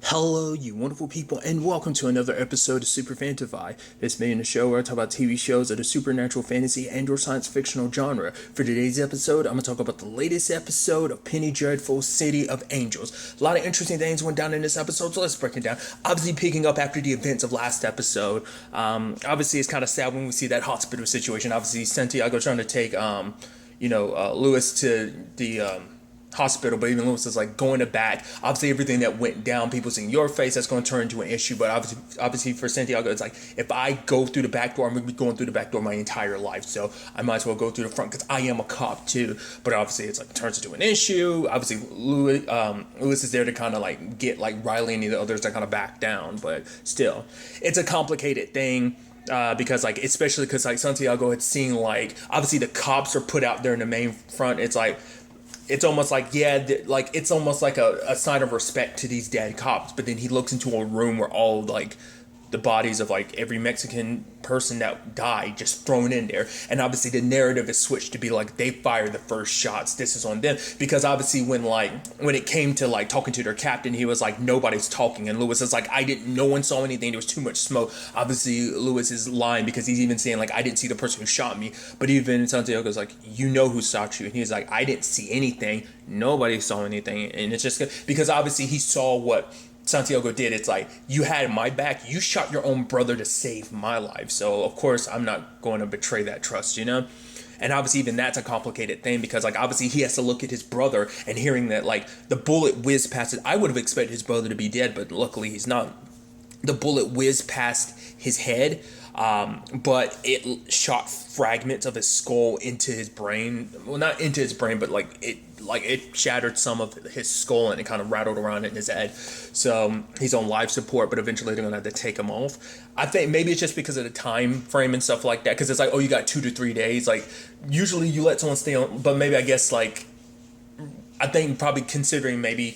Hello, you wonderful people, and welcome to another episode of Super-Fanta-Fi. This being a show where I talk about TV shows of the supernatural fantasy and or science fictional genre. For today's episode, I'm going to talk about the latest episode of Penny Dreadful's City of Angels. A lot of interesting things went down in this episode, so let's break it down. Obviously, picking up after the events of last episode. Obviously, it's kind of sad when we see that hospital situation. Obviously, Santiago trying to take, Lewis to the hospital, but even Lewis is like going to bat. Obviously, everything that went down, people seeing your face, that's going to turn into an issue. But obviously for Santiago, it's like if I go through the back door, I'm going to be going through the back door my entire life. So I might as well go through the front because I am a cop too. But obviously, it's like turns into an issue. Obviously, Lewis is there to kind of like get like Riley and the others to kind of back down. But still, it's a complicated thing. Because like especially because like Santiago had seen like obviously the cops are put out there in the main front. It's almost like it's almost like a sign of respect to these dead cops. But then he looks into a room where all like the bodies of like every Mexican person that died just thrown in there, and obviously the narrative is switched to be like they fired the first shots, this is on them, because obviously when it came to like talking to their captain, he was like nobody's talking, and Lewis is like no one saw anything, there was too much smoke. Obviously Lewis is lying because he's even saying like I didn't see the person who shot me, but even Santiago's like you know who shot you, and he's like I didn't see anything, nobody saw anything. And it's just because obviously he saw what Santiago did. It's like you had my back, you shot your own brother to save my life, so of course I'm not going to betray that trust, and obviously even that's a complicated thing because like obviously he has to look at his brother and hearing that like the bullet whizzed past it. I would have expected his brother to be dead, but luckily he's not. The bullet whizzed past his head, but it shot fragments of his skull into his brain. Well, not into his brain, but it shattered some of his skull and it kind of rattled around in his head. So he's on life support, but eventually they're gonna have to take him off. I think maybe it's just because of the time frame and stuff like that. Because it's like, oh, you got 2 to 3 days. Like usually you let someone stay on, but maybe I guess like I think probably considering maybe.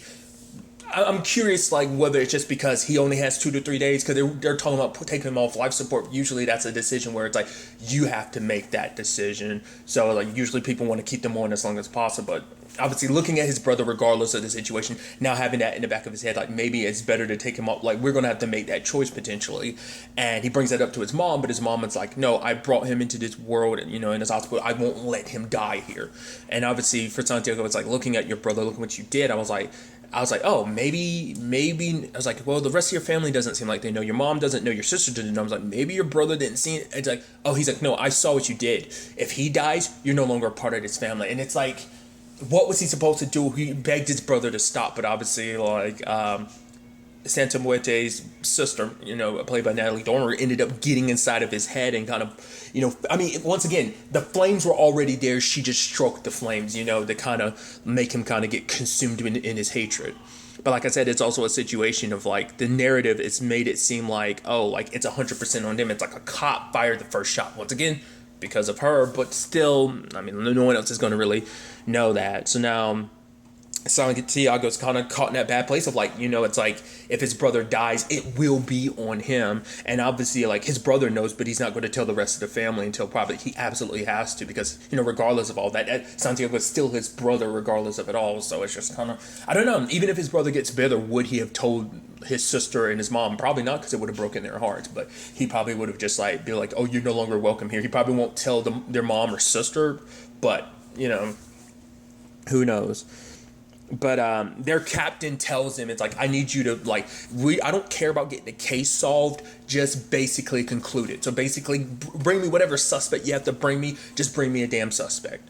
I'm curious, like whether it's just because he only has 2 to 3 days, because they're talking about taking him off life support. Usually, that's a decision where it's like you have to make that decision. So, like usually people want to keep them on as long as possible. But obviously, looking at his brother, regardless of the situation, now having that in the back of his head, like maybe it's better to take him off. Like we're gonna have to make that choice potentially. And he brings that up to his mom, but his mom is like, no, I brought him into this world, and in this hospital, I won't let him die here. And obviously, for Santiago, it's like looking at your brother, looking what you did. I was like, oh, maybe. I was like, well, the rest of your family doesn't seem like they know. Your mom doesn't know. Your sister didn't know. I was like, maybe your brother didn't see it. It's like, oh, he's like, no, I saw what you did. If he dies, you're no longer a part of this family. And it's like, what was he supposed to do? He begged his brother to stop, but obviously, like, Santa Muerte's sister, played by Natalie Dormer, ended up getting inside of his head and kind of, I mean, once again, the flames were already there. She just stroked the flames, to kind of make him kind of get consumed in his hatred. But like I said, it's also a situation of like the narrative. It's made it seem like, oh, like it's 100% on them. It's like a cop fired the first shot. Once again, because of her, but still, I mean, no one else is going to really know that. So now Santiago's kind of caught in that bad place of like, it's like if his brother dies, it will be on him. And obviously, like his brother knows, but he's not going to tell the rest of the family until probably he absolutely has to, because, regardless of all that, Santiago is still his brother regardless of it all. So it's just kind of, I don't know, even if his brother gets better, would he have told his sister and his mom? Probably not, because it would have broken their hearts. But he probably would have just like be like, oh, you're no longer welcome here. He probably won't tell their mom or sister, but, who knows. But their captain tells him, it's like, I need you to, like, I don't care about getting the case solved, just basically conclude it. So basically, bring me whatever suspect you have to bring me, just bring me a damn suspect.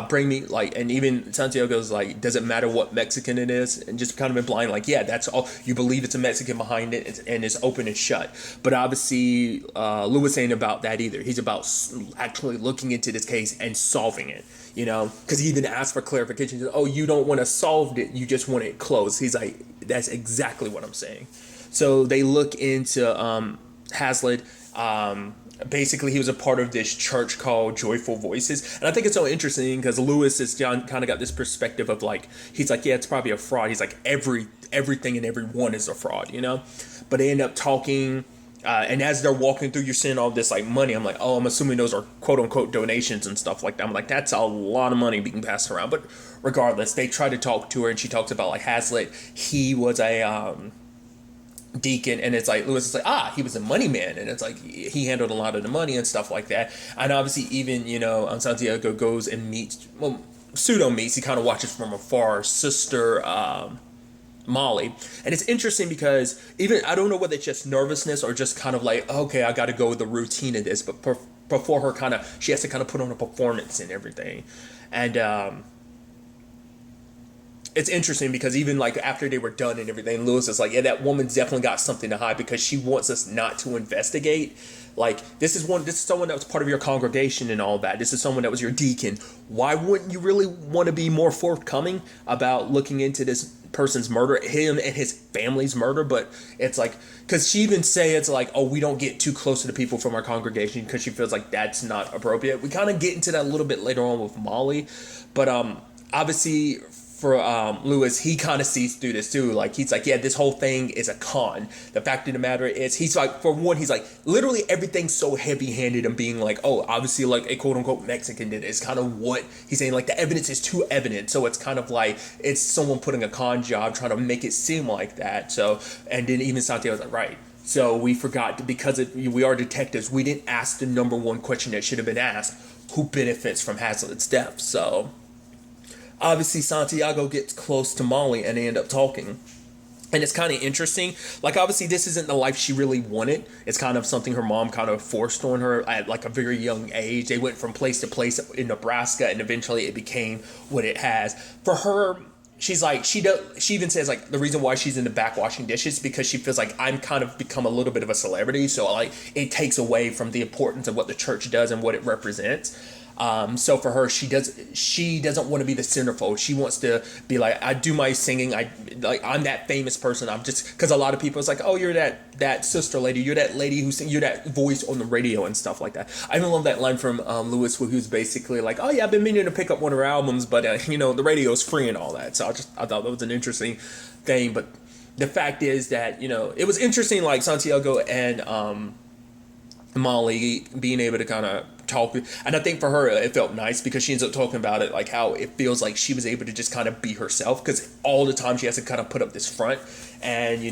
Bring me, like, and even Santiago's like, doesn't matter what Mexican it is, and just kind of implying, like, yeah, that's all, you believe it's a Mexican behind it, and it's open and shut. But obviously, Lewis ain't about that either. He's about actually looking into this case and solving it. Because he even asked for clarification. He said, oh, you don't want to solve it, you just want it closed. He's like, that's exactly what I'm saying. So they look into Hazlitt. Basically, he was a part of this church called Joyful Voices. And I think it's so interesting because Lewis has kind of got this perspective of like, he's like, yeah, it's probably a fraud. He's like, everything and everyone is a fraud, But they end up talking. And as they're walking through, you're seeing all this like money. I'm like, oh, I'm assuming those are quote unquote donations and stuff like that. I'm like, that's a lot of money being passed around. But regardless, they try to talk to her, and she talks about like Hazlitt. He was a deacon, and it's like Lewis is like, he was a money man, and it's like he handled a lot of the money and stuff like that. And obviously even, Santiago goes and meets, well, pseudo meets, he kind of watches from afar sister Molly. And it's interesting because even, I don't know whether it's just nervousness or just kind of like, okay, I got to go with the routine of this, but before her she has to kind of put on a performance and everything. And it's interesting because even like after they were done and everything, Lewis is like, yeah, that woman's definitely got something to hide because she wants us not to investigate. Like, this is someone that was part of your congregation and all that. This is someone that was your deacon. Why wouldn't you really want to be more forthcoming about looking into this person's murder, him and his family's murder? But it's like, because she even say it's like, oh, we don't get too close to the people from our congregation because she feels like that's not appropriate. We kind of get into that a little bit later on with Molly, but obviously for Lewis, he kind of sees through this too. Like, he's like, yeah, this whole thing is a con. The fact of the matter is, he's like, for one, he's like, literally everything's so heavy-handed and being like, oh, obviously like a quote-unquote Mexican did it. It's kind of what he's saying, like the evidence is too evident. So it's kind of like, it's someone putting a con job trying to make it seem like that. So, and then even Santiago's like, right. So we forgot, because we are detectives, we didn't ask the number one question that should have been asked: who benefits from Hazlitt's death? So obviously Santiago gets close to Molly and they end up talking. And it's kind of interesting. Like, obviously this isn't the life she really wanted. It's kind of something her mom kind of forced on her at like a very young age. They went from place to place in Nebraska, and eventually it became what it has. For her, she's like, she even says like the reason why she's in the back washing dishes because she feels like I'm kind of become a little bit of a celebrity. So like it takes away from the importance of what the church does and what it represents. So for her, she doesn't want to be the centerfold. She wants to be like, I do my singing. I'm that famous person. I'm just, because a lot of people, it's like, oh, you're that sister lady. You're that lady who sing. You're that voice on the radio and stuff like that. I even love that line from Lewis, who's basically like, oh yeah, I've been meaning to pick up one of her albums, but the radio's free and all that. So I thought that was an interesting thing. But the fact is that it was interesting, like Santiago and Molly being able to kind of talk, and I think for her it felt nice because she ends up talking about it, like how it feels like she was able to just kind of be herself, because all the time she has to kind of put up this front, and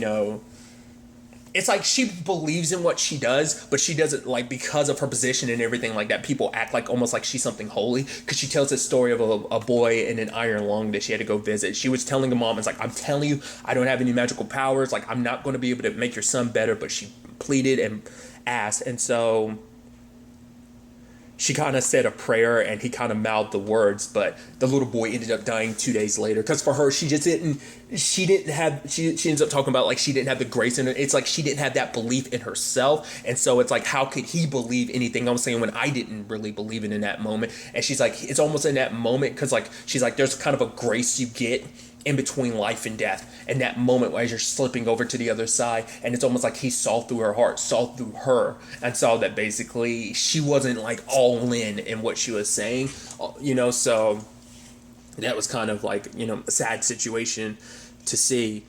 it's like she believes in what she does, but she doesn't, like, because of her position and everything like that, people act like almost like she's something holy, because she tells this story of a boy in an iron lung that she had to go visit. She was telling the mom, it's like, I'm telling you, I don't have any magical powers, like I'm not going to be able to make your son better, but she pleaded and asked, and so she kind of said a prayer and he kind of mouthed the words, but the little boy ended up dying 2 days later. Because for her, she ends up talking about like she didn't have the grace in it. It's like she didn't have that belief in herself. And so it's like, how could he believe anything I'm saying when I didn't really believe it in that moment? And she's like, it's almost in that moment, because like, she's like, there's kind of a grace you get in between life and death, and that moment as you're slipping over to the other side, and it's almost like he saw through her heart, saw through her, and saw that basically she wasn't like all in what she was saying, so that was kind of like, a sad situation to see.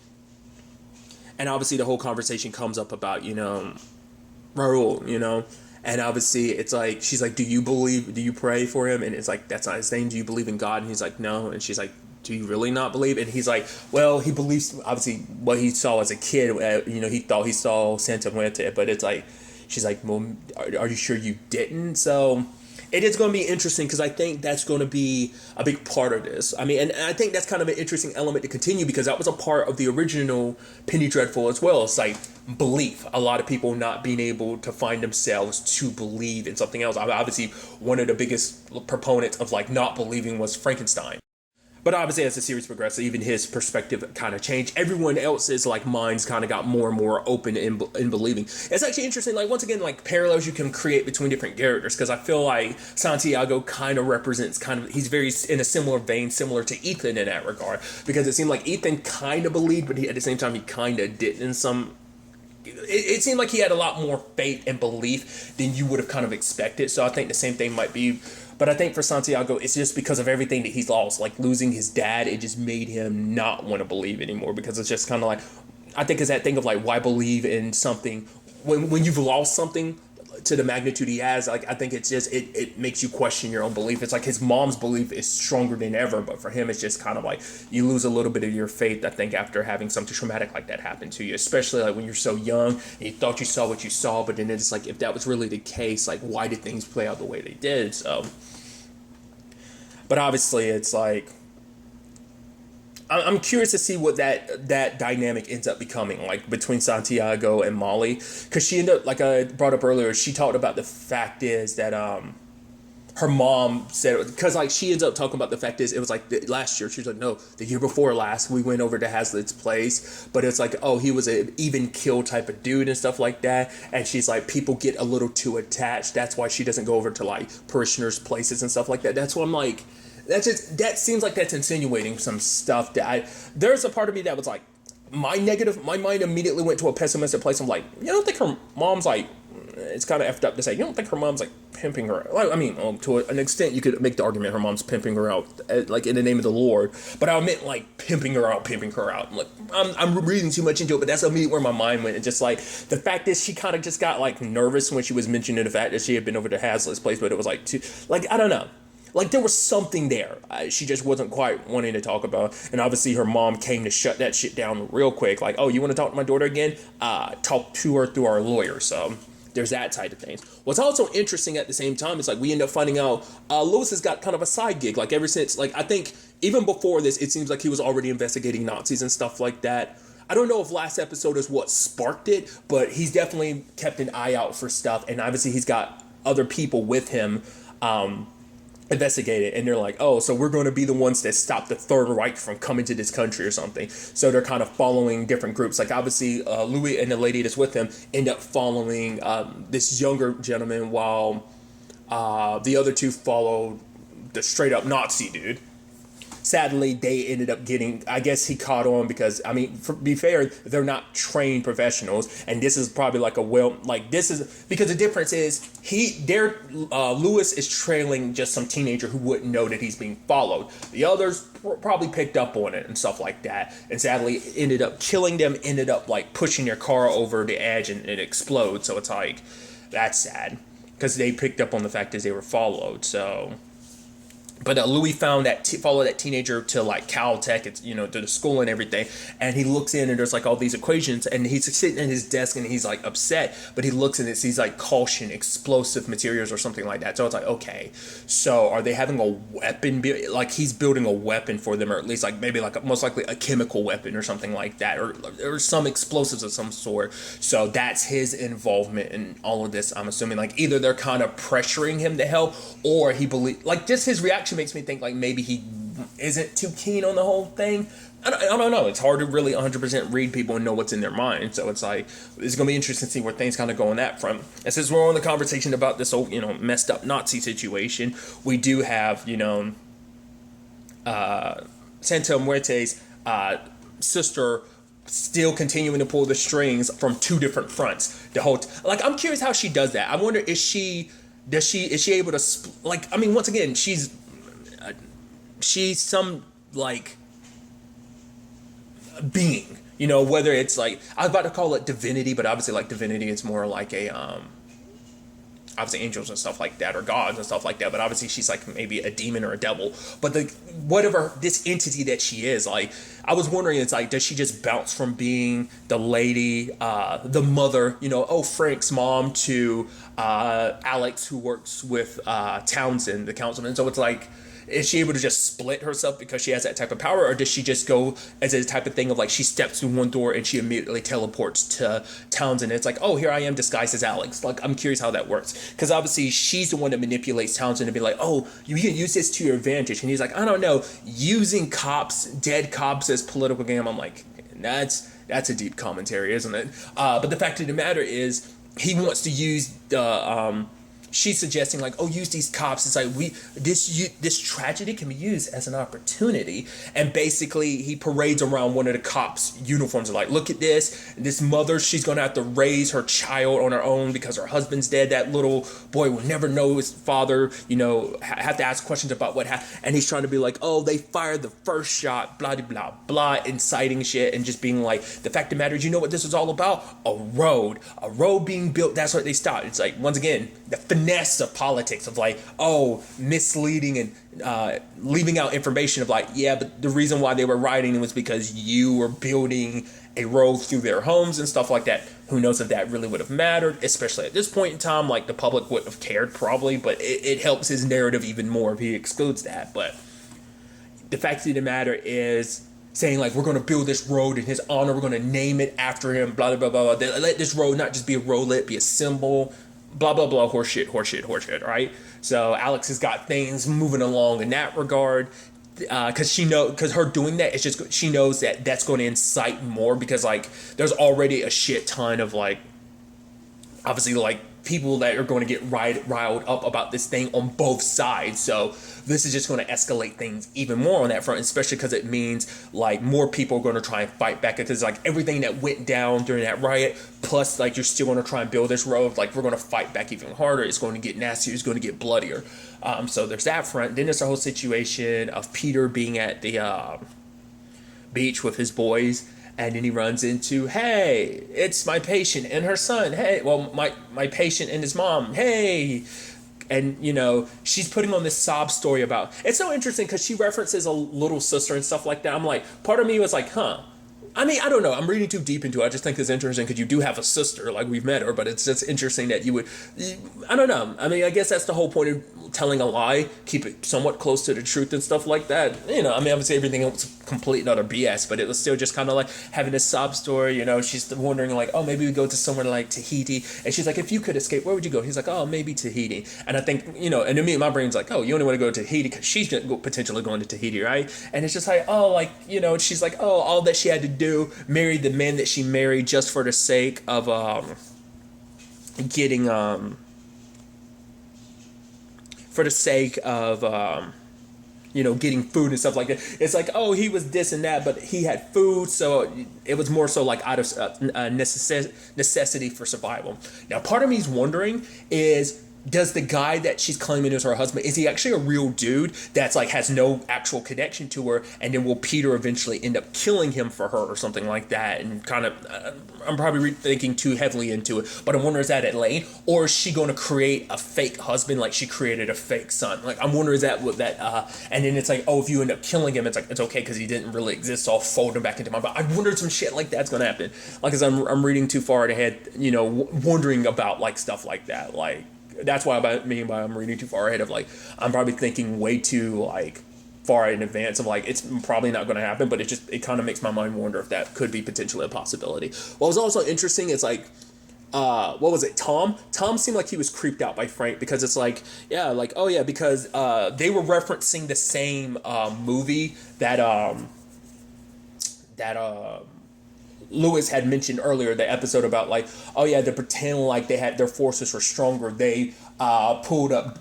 And obviously the whole conversation comes up about, Raul, and obviously it's like, she's like, do you pray for him? And it's like, that's not his name. Do you believe in God? And he's like, no. And she's like, do you really not believe? And he's like, well, he believes obviously what he saw as a kid. He thought he saw Santa Muerte, but it's like, she's like, well, are you sure you didn't? So it is going to be interesting, because I think that's going to be a big part of this. I mean, and I think that's kind of an interesting element to continue, because that was a part of the original Penny Dreadful as well. It's like belief. A lot of people not being able to find themselves to believe in something else. Obviously, one of the biggest proponents of like not believing was Frankenstein. But obviously, as the series progressed, even his perspective kind of changed. Everyone else's like minds kind of got more and more open in believing. It's actually interesting, like, once again, like parallels you can create between different characters, because I feel like Santiago kind of represents he's very in a similar vein, similar to Ethan in that regard, because it seemed like Ethan kind of believed, but at the same time he kind of didn't in some. It seemed like he had a lot more faith and belief than you would have kind of expected. So I think the same thing might be. But I think for Santiago, it's just because of everything that he's lost. Like losing his dad, it just made him not want to believe anymore, because it's just kind of like, I think it's that thing of like, why believe in something when you've lost something to the magnitude he has, like I think it's just it makes you question your own belief. It's like his mom's belief is stronger than ever, but for him it's just kind of like you lose a little bit of your faith, I think, after having something traumatic like that happen to you, especially like when you're so young and you thought you saw what you saw, but then it's like, if that was really the case, like why did things play out the way they did? So, but obviously it's like I'm curious to see what that dynamic ends up becoming, like between Santiago and Molly, because she ended up, like I brought up earlier, she talked about the fact is that her mom said, because like she ends up talking about the fact is it was like last year, she was like, no, the year before last we went over to Hazlitt's place, but it's like, oh, he was an even kill type of dude and stuff like that, and she's like, people get a little too attached, that's why she doesn't go over to like parishioners' places and stuff like that. That's what I'm like, that seems like that's insinuating some stuff that there's a part of me that was like, my mind immediately went to a pessimistic place. I'm like, you don't think her mom's like, it's kind of effed up to say, you don't think her mom's like pimping her? Like, I mean, to an extent you could make the argument her mom's pimping her out, like in the name of the Lord, but I meant like pimping her out. I'm like, I'm reading too much into it, but that's immediately where my mind went. And just like the fact is, she kind of just got like nervous when she was mentioning the fact that she had been over to Hazlitt's place, but it was like too, like, I don't know. Like, there was something there. She just wasn't quite wanting to talk about. And obviously her mom came to shut that shit down real quick. Like, oh, you want to talk to my daughter again? Talk to her through our lawyer. So there's that type of things. What's also interesting at the same time is like we end up finding out Lewis has got kind of a side gig. Like ever since, like I think even before this, it seems like he was already investigating Nazis and stuff like that. I don't know if last episode is what sparked it, but he's definitely kept an eye out for stuff. And obviously he's got other people with him investigate it, and they're like, oh, so we're going to be the ones that stop the Third Reich from coming to this country or something. So they're kind of following different groups. Like obviously Louis and the lady that's with him end up following this younger gentleman, while the other two followed the straight up Nazi dude. Sadly, they ended up getting, I guess he caught on because, I mean, to be fair, they're not trained professionals. And this is probably like this is, because the difference is, Lewis is trailing just some teenager who wouldn't know that he's being followed. The others probably picked up on it and stuff like that. And sadly, ended up killing them, ended up like pushing their car over the edge and it explodes. So it's like, that's sad. Because they picked up on the fact that they were followed, so... But Louis followed that teenager to like Caltech, it's, to the school and everything. And he looks in and there's like all these equations, and he's sitting at his desk and he's like upset. But he looks and it sees like caution, explosive materials or something like that. So it's like, okay, so are they having a weapon? Like he's building a weapon for them, or at least like maybe like most likely a chemical weapon or something like that, or some explosives of some sort. So that's his involvement in all of this. I'm assuming like either they're kind of pressuring him to help, or he believes, like just his reaction makes me think like maybe he isn't too keen on the whole thing. I don't know. It's hard to really 100% read people and know what's in their mind. So it's like, it's going to be interesting to see where things kind of go on that front. And since we're on the conversation about this whole, messed up Nazi situation, we do have, Santa Muerte's sister still continuing to pull the strings from two different fronts. Like, I'm curious how she does that. I wonder, is she able to, once again, she's some, like, being, whether it's, like, I was about to call it divinity, but obviously, like, divinity is more like a, obviously angels and stuff like that, or gods and stuff like that, but obviously she's, like, maybe a demon or a devil, but whatever this entity that she is, like, I was wondering, it's like, does she just bounce from being the lady, the mother, Frank's mom, to Alex, who works with Townsend, the councilman. So it's like, is she able to just split herself because she has that type of power, or does she just go as a type of thing of like she steps through one door and she immediately teleports to Townsend? It's like, oh, here I am disguised as Alex. Like, I'm curious how that works, because obviously she's the one that manipulates Townsend to be like, oh, you can use this to your advantage. And he's like, I don't know, using dead cops as political game. I'm like, that's a deep commentary, isn't it? But the fact of the matter is, he wants to use the she's suggesting like, oh, use these cops. It's like this tragedy can be used as an opportunity. And basically he parades around one of the cops' uniforms, like, look at this mother, she's gonna have to raise her child on her own because her husband's dead. That little boy will never know his father, have to ask questions about what happened. And he's trying to be like, oh, they fired the first shot, blah blah blah, inciting shit, and just being like, the fact of the matter is, you know what this was all about? A road being built. That's what they stopped. It's like, once again, the finesse of politics of like, oh, misleading and leaving out information of like, yeah, but the reason why they were rioting was because you were building a road through their homes and stuff like that. Who knows if that really would have mattered, especially at this point in time. Like, the public wouldn't have cared probably, but it helps his narrative even more if he excludes that. But the fact of the matter is, saying like, we're going to build this road in his honor, we're going to name it after him, blah blah blah blah. Let this road not just be a road, let it be a symbol, blah blah blah, horseshit, right? So Alex has got things moving along in that regard, because her doing that, it's just, she knows that that's going to incite more, because like there's already a shit ton of like, obviously, like, people that are going to get riled up about this thing on both sides. So this is just going to escalate things even more on that front, especially because it means like more people are going to try and fight back, because like everything that went down during that riot, plus like you're still going to try and build this road, like we're going to fight back even harder. It's going to get nastier, it's going to get bloodier. So there's that front. Then there's the whole situation of Peter being at the beach with his boys, and then he runs into, hey, it's my patient and her son. Hey, well, my patient and his mom. Hey. And, she's putting on this sob story about, it's so interesting because she references a little sister and stuff like that. I'm like, part of me was like, huh. I mean, I don't know. I'm reading too deep into it. I just think it's interesting because you do have a sister, like we've met her, but it's just interesting that you would, I don't know. I mean, I guess that's the whole point of telling a lie, keep it somewhat close to the truth and stuff like that. I mean, obviously everything else was complete and utter BS, but it was still just kind of like having this sob story. She's wondering like, oh, maybe we go to somewhere like Tahiti. And she's like, if you could escape, where would you go? He's like, oh, maybe Tahiti. And I think, and to me, my brain's like, oh, you only want to go to Tahiti because she's potentially going to Tahiti, right? And it's just like, oh, like, she's like, oh, all that she had to do, marry the man that she married just for the sake of getting getting food and stuff like that. It's like, oh, he was this and that, but he had food, so it was more so like out of necessity for survival. Now, part of me is wondering is, does the guy that she's claiming is her husband, is he actually a real dude that's like has no actual connection to her, and then will Peter eventually end up killing him for her or something like that? And kind of, I'm probably thinking too heavily into it, but I'm wondering, is that Elaine, or is she going to create a fake husband like she created a fake son? Like, I'm wondering, is that what that, and then it's like, oh, if you end up killing him, it's like, it's okay because he didn't really exist, so I'll fold him back into my body. I wonder some shit like that's going to happen. Like, as I'm reading too far ahead, wondering about like stuff like that. Like, that's why I mean by I'm reading too far ahead of like, I'm probably thinking way too like far in advance of like, it's probably not going to happen, but it kind of makes my mind wonder if that could be potentially a possibility. What was also interesting is like, what was it? Tom seemed like he was creeped out by Frank, because it's like, yeah, like, oh yeah, because they were referencing the same movie that Lewis had mentioned earlier, the episode about like, oh yeah, to pretend like their forces were stronger, they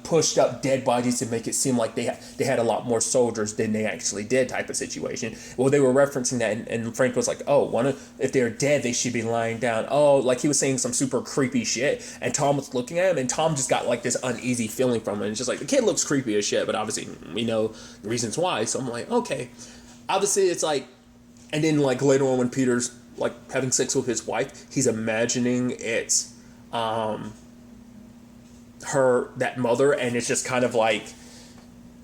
pushed up dead bodies to make it seem like they had a lot more soldiers than they actually did, type of situation. Well, they were referencing that, and Frank was like, oh, if they're dead, they should be lying down. Oh, like he was saying some super creepy shit, and Tom was looking at him, and Tom just got like this uneasy feeling from it. It's just like, the kid looks creepy as shit, but obviously we know the reasons why. So I'm like, okay, obviously it's like, and then like later on when Peter's like having sex with his wife, he's imagining it's that mother, and it's just kind of like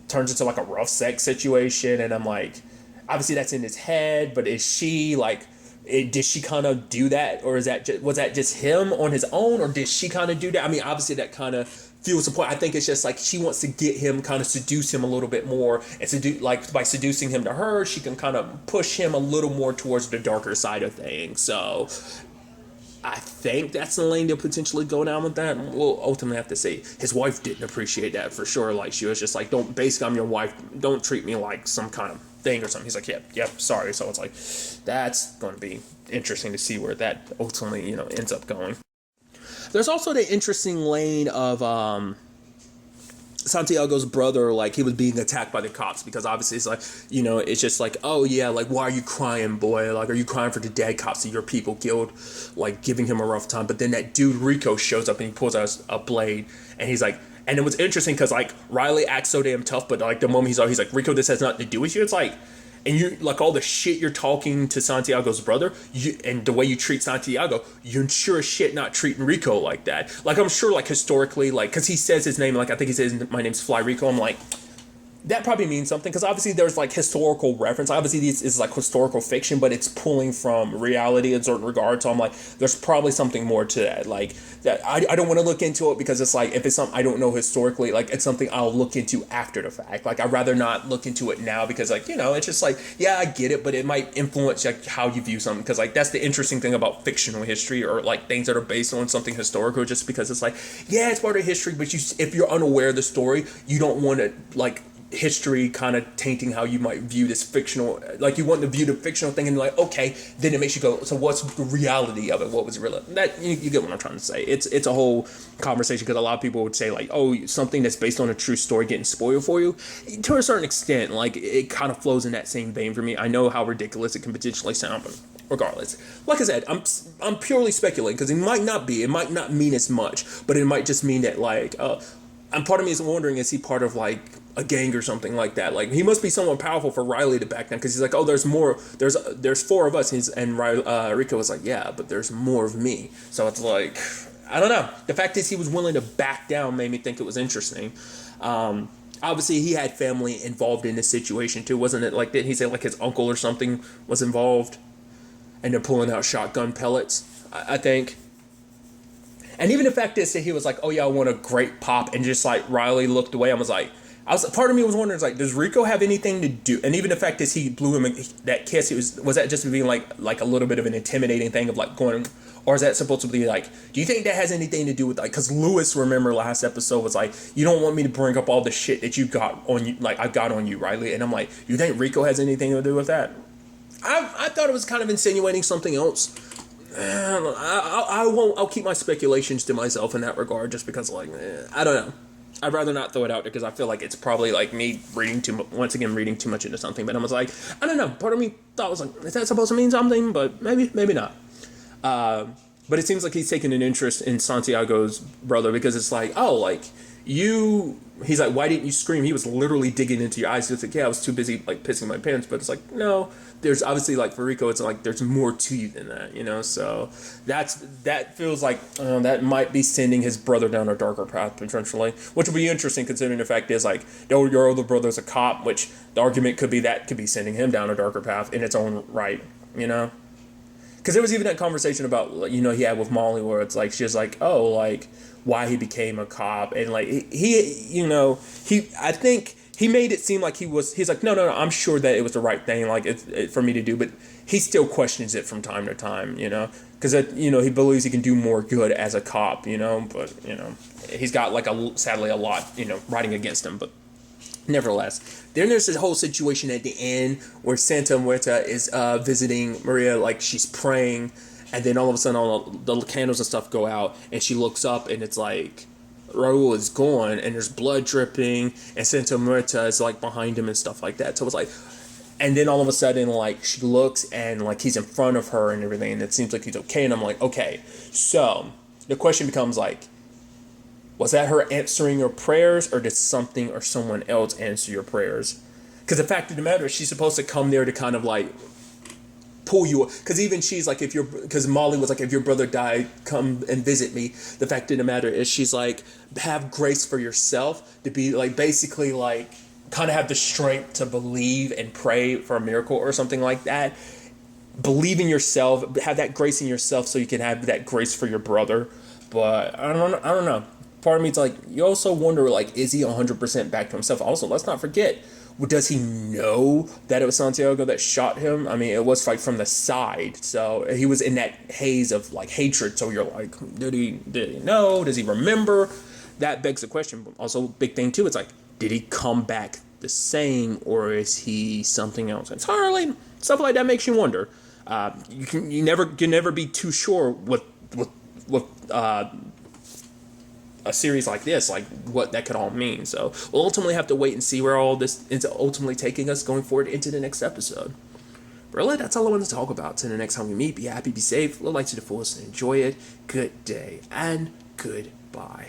turns into like a rough sex situation. And I'm like, obviously that's in his head, but is she like, did she kind of do that, or was that just him on his own, or did she kind of do that? I mean, obviously that kind of fuels the point. I think it's just like she wants to get him, kind of seduce him a little bit more, and like by seducing him to her, she can kind of push him a little more towards the darker side of things. So I think that's the lane they'll potentially go down with that. We'll ultimately have to see. His wife didn't appreciate that for sure. Like, she was just like, basically, I'm your wife, don't treat me like some kind of thing or something. He's like, yep, sorry. So it's like, that's going to be interesting to see where that ultimately, ends up going. There's also the interesting lane of Santiago's brother, like, he was being attacked by the cops because obviously it's like, you know, it's just like, oh yeah, like, why are you crying, boy? Like, are you crying for the dead cops that your people killed? Like, giving him a rough time. But then that dude Rico shows up and he pulls out a blade and he's like, and it was interesting because, like, Riley acts so damn tough, but like the moment he's like, Rico, this has nothing to do with you. It's like, and you, like, all the shit you're talking to Santiago's brother, and the way you treat Santiago, you're sure as shit not treating Rico like that. Like, I'm sure, like, historically, like, because he says his name, like, I think he says, my name's Fly Rico. I'm like, that probably means something, because obviously there's, like, historical reference. Obviously this is, like, historical fiction, but it's pulling from reality in certain regards. So I'm like, there's probably something more to that. Like, that I don't want to look into it because it's like, if it's something I don't know historically, like, it's something I'll look into after the fact. Like, I'd rather not look into it now because, like, you know, it's just like, yeah, I get it, but it might influence, like, how you view something. Because, like, that's the interesting thing about fictional history, or, like, things that are based on something historical, just because it's like, yeah, it's part of history, but if you're unaware of the story, you don't want to, like, history kind of tainting how you might view this fictional, like, you want to view the fictional thing and like, okay, then it makes you go, so what's the reality of it? What was real? That, you get what I'm trying to say. It's a whole conversation, because a lot of people would say, like, oh, something that's based on a true story getting spoiled for you. To a certain extent, like, it kind of flows in that same vein for me. I know how ridiculous it can potentially sound, but regardless, like I said, I'm purely speculating, because it might not mean as much, but it might just mean that, like, and part of me is wondering, is he part of, like, a gang or something like that? Like, he must be someone powerful for Riley to back down, because he's like, oh, there's more, there's four of us, and Rico was like, yeah, but there's more of me. So it's like, I don't know. The fact is he was willing to back down made me think it was interesting. Obviously he had family involved in this situation too, wasn't it? Like, didn't he say, like, his uncle or something was involved, and they're pulling out shotgun pellets, I think. And even the fact is that he was like, oh yeah, I want a great pop, and just, like, Riley looked away. Part of me was wondering, like, does Rico have anything to do? And even the fact is he blew him that kiss, was that just being like a little bit of an intimidating thing of, like, going, or is that supposed to be like, do you think that has anything to do with, like, because Lewis, remember last episode, was like, you don't want me to bring up all the shit that you got on you, like, I got on you, Riley. And I'm like, you think Rico has anything to do with that? I thought it was kind of insinuating something else. I'll keep my speculations to myself in that regard, just because, like, I don't know. I'd rather not throw it out there, because I feel like it's probably, like, me reading too much into something. But I was like, I don't know. Part of me thought, was like, is that supposed to mean something? But maybe not. But it seems like he's taking an interest in Santiago's brother, because it's like, oh, like, he's like, why didn't you scream? He was literally digging into your eyes. It's like, yeah, I was too busy, like, pissing my pants. But it's like, no, there's obviously, like, for Rico, it's like, there's more to you than that, you know? So that feels like, that might be sending his brother down a darker path, potentially, which would be interesting, considering the fact is, like, your older brother's a cop, which the argument could be sending him down a darker path in its own right, you know? Because there was even that conversation about, you know, he had with Molly, where it's like, she's like, oh, like, why he became a cop. And, like, I think he made it seem like he's like, no, I'm sure that it was the right thing, like, for me to do, but he still questions it from time to time, you know, because, you know, he believes he can do more good as a cop, you know, but, you know, he's got, like, sadly a lot, you know, riding against him, but nevertheless. Then there's this whole situation at the end where Santa Muerta is visiting Maria, like, she's praying, and then all of a sudden all the candles and stuff go out, and she looks up, and it's like, Raul is gone, and there's blood dripping, and Santa Muerta is, like, behind him and stuff like that. So it's like, and then all of a sudden, like, she looks, and, like, he's in front of her and everything, and it seems like he's okay, and I'm like, okay. So the question becomes, like, was that her answering your prayers, or did something or someone else answer your prayers? Because the fact of the matter is, she's supposed to come there to kind of, like, pull you, because even she's like, because Molly was like, if your brother died, come and visit me. The fact of the matter is, she's like, have grace for yourself, to be, like, basically, like, kind of have the strength to believe and pray for a miracle or something like that. Believe in yourself, have that grace in yourself, so you can have that grace for your brother. But I don't know. Part of me is like, you also wonder, like, is he 100% back to himself? Also, let's not forget, does he know that it was Santiago that shot him? I mean, it was, like, from the side, so he was in that haze of, like, hatred. So you're like, did he know? Does he remember? That begs the question. But also, big thing too, it's like, did he come back the same, or is he something else? It's hard, stuff like that makes you wonder. You can never be too sure with a series like this, like what that could all mean. So we'll ultimately have to wait and see where all this is ultimately taking us going forward into the next episode. Really, that's all I wanted to talk about. Till the next time we meet, be happy, be safe, live life to the fullest, and enjoy it. Good day, and goodbye.